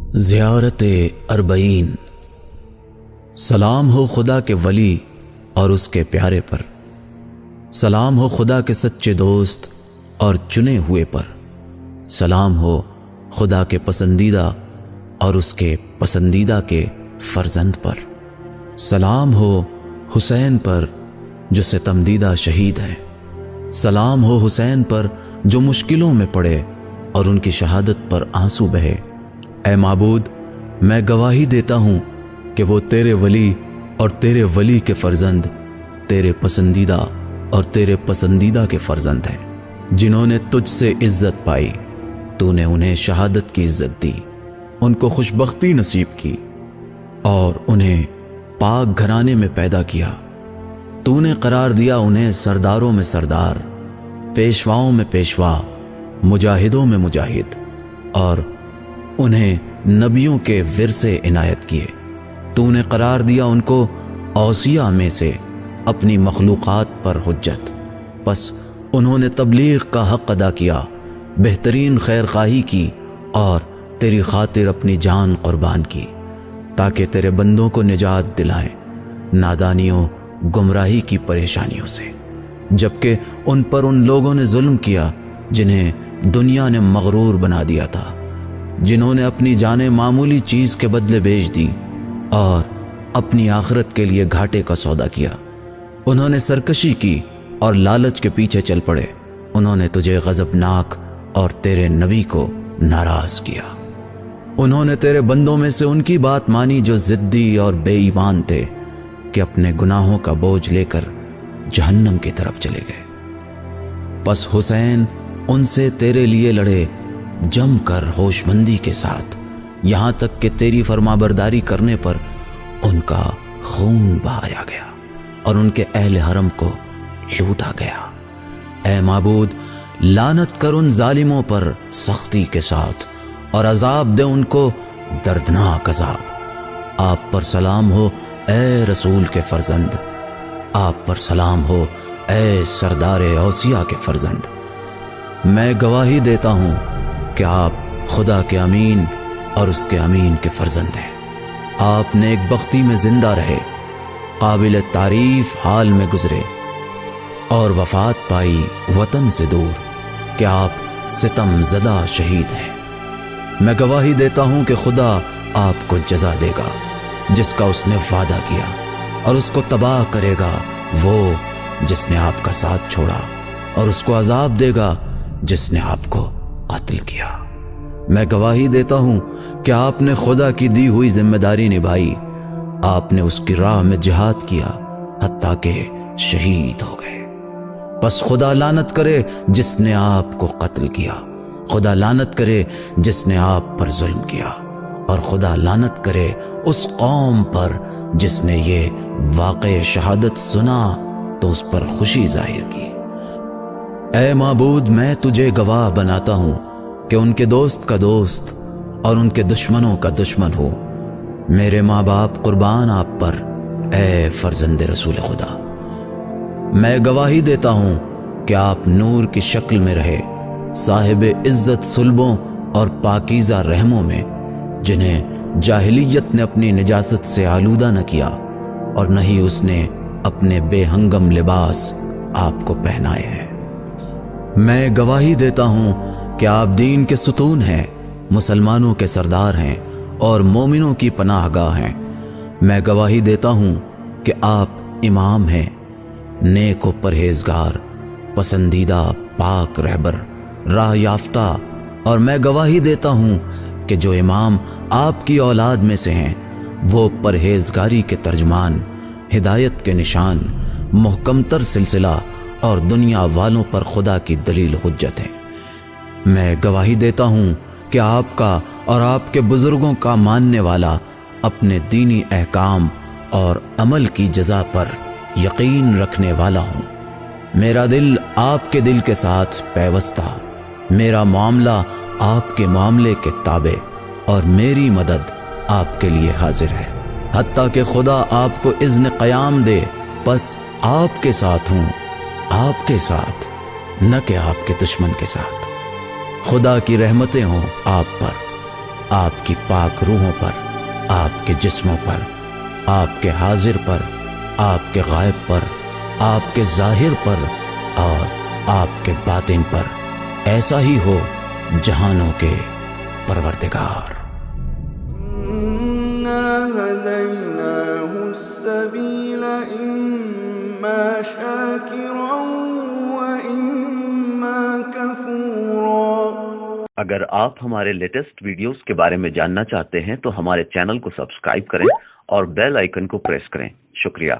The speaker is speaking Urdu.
زیارت اربعین۔ سلام ہو خدا کے ولی اور اس کے پیارے پر، سلام ہو خدا کے سچے دوست اور چنے ہوئے پر، سلام ہو خدا کے پسندیدہ اور اس کے پسندیدہ کے فرزند پر، سلام ہو حسین پر جو ستم دیدہ شہید ہے، سلام ہو حسین پر جو مشکلوں میں پڑے اور ان کی شہادت پر آنسو بہے۔ اے معبود، میں گواہی دیتا ہوں کہ وہ تیرے ولی اور تیرے ولی کے فرزند تیرے پسندیدہ اور تیرے پسندیدہ کے فرزند ہیں، جنہوں نے تجھ سے عزت پائی، تو نے انہیں شہادت کی عزت دی، ان کو خوشبختی نصیب کی اور انہیں پاک گھرانے میں پیدا کیا۔ تو نے قرار دیا انہیں سرداروں میں سردار، پیشواؤں میں پیشوا، مجاہدوں میں مجاہد، اور انہیں نبیوں کے ورثے عنایت کیے۔ تو نے قرار دیا ان کو اوصیاء میں سے اپنی مخلوقات پر حجت، پس انہوں نے تبلیغ کا حق ادا کیا، بہترین خیرخواہی کی اور تیری خاطر اپنی جان قربان کی، تاکہ تیرے بندوں کو نجات دلائیں نادانیوں گمراہی کی پریشانیوں سے، جبکہ ان پر ان لوگوں نے ظلم کیا جنہیں دنیا نے مغرور بنا دیا تھا، جنہوں نے اپنی جانیں معمولی چیز کے بدلے بیچ دی اور اپنی آخرت کے لیے گھاٹے کا سودا کیا۔ انہوں نے سرکشی کی اور لالچ کے پیچھے چل پڑے، انہوں نے تجھے غضبناک اور تیرے نبی کو ناراض کیا۔ انہوں نے تیرے بندوں میں سے ان کی بات مانی جو ضدی اور بے ایمان تھے، کہ اپنے گناہوں کا بوجھ لے کر جہنم کی طرف چلے گئے۔ پس حسین ان سے تیرے لیے لڑے جم کر ہوش مندی کے ساتھ، یہاں تک کہ تیری فرمانبرداری کرنے پر ان کا خون بہایا گیا اور ان کے اہل حرم کو لوٹا گیا۔ اے معبود، لعنت کر ان ظالموں پر سختی کے ساتھ اور عذاب دے ان کو دردناک عذاب۔ آپ پر سلام ہو اے رسول کے فرزند، آپ پر سلام ہو اے سردار اوصیاء کے فرزند۔ میں گواہی دیتا ہوں کہ آپ خدا کے امین اور اس کے امین کے فرزند ہیں۔ آپ نیک بختی میں زندہ رہے، قابل تعریف حال میں گزرے اور وفات پائی وطن سے دور، کہ آپ ستم زدہ شہید ہیں۔ میں گواہی دیتا ہوں کہ خدا آپ کو جزا دے گا جس کا اس نے وعدہ کیا، اور اس کو تباہ کرے گا وہ جس نے آپ کا ساتھ چھوڑا، اور اس کو عذاب دے گا جس نے آپ کو قتل کیا۔ میں گواہی دیتا ہوں کہ آپ نے خدا کی دی ہوئی ذمہ داری نبھائی، آپ نے اس کی راہ میں جہاد کیا حتیٰ کہ شہید ہو گئے۔ پس خدا لعنت کرے جس نے آپ کو قتل کیا، خدا لعنت کرے جس نے آپ پر ظلم کیا، اور خدا لعنت کرے اس قوم پر جس نے یہ واقع شہادت سنا تو اس پر خوشی ظاہر کی۔ اے معبود، میں تجھے گواہ بناتا ہوں کہ ان کے دوست کا دوست اور ان کے دشمنوں کا دشمن ہو۔ میرے ماں باپ قربان آپ پر اے فرزند رسول خدا۔ میں گواہی دیتا ہوں کہ آپ نور کی شکل میں رہے، صاحب عزت صلبوں اور پاکیزہ رحموں میں، جنہیں جاہلیت نے اپنی نجاست سے آلودہ نہ کیا اور نہ ہی اس نے اپنے بے ہنگم لباس آپ کو پہنائے ہیں۔ میں گواہی دیتا ہوں کہ آپ دین کے ستون ہیں، مسلمانوں کے سردار ہیں اور مومنوں کی پناہ گاہ ہیں۔ میں گواہی دیتا ہوں کہ آپ امام ہیں، نیک و پرہیزگار، پسندیدہ پاک رہبر، راہ یافتہ، اور میں گواہی دیتا ہوں کہ جو امام آپ کی اولاد میں سے ہیں وہ پرہیزگاری کے ترجمان، ہدایت کے نشان، محکم تر سلسلہ اور دنیا والوں پر خدا کی دلیل حجت ہیں۔ میں گواہی دیتا ہوں کہ آپ کا اور آپ کے بزرگوں کا ماننے والا، اپنے دینی احکام اور عمل کی جزا پر یقین رکھنے والا ہوں۔ میرا دل آپ کے دل کے ساتھ پیوستہ، میرا معاملہ آپ کے معاملے کے تابع، اور میری مدد آپ کے لیے حاضر ہے، حتیٰ کہ خدا آپ کو اذن قیام دے، پس آپ کے ساتھ ہوں، آپ کے ساتھ، نہ کہ آپ کے دشمن کے ساتھ۔ خدا کی رحمتیں ہوں آپ پر۔ آپ کی پاک روحوں پر، آپ کے جسموں پر، آپ کے حاضر پر، آپ کے غائب پر، آپ کے ظاہر پر اور آپ کے باطن پر، ایسا ہی ہو جہانوں کے پروردگار۔ إِنَّا هَدَيْنَاهُ السَّبِيلَ إِمَّا شَاكِرًا وَإِمَّا كَفُورًا۔ اگر آپ ہمارے لیٹسٹ ویڈیوز کے بارے میں جاننا چاہتے ہیں تو ہمارے چینل کو سبسکرائب کریں اور بیل آئیکن کو پریس کریں۔ شکریہ۔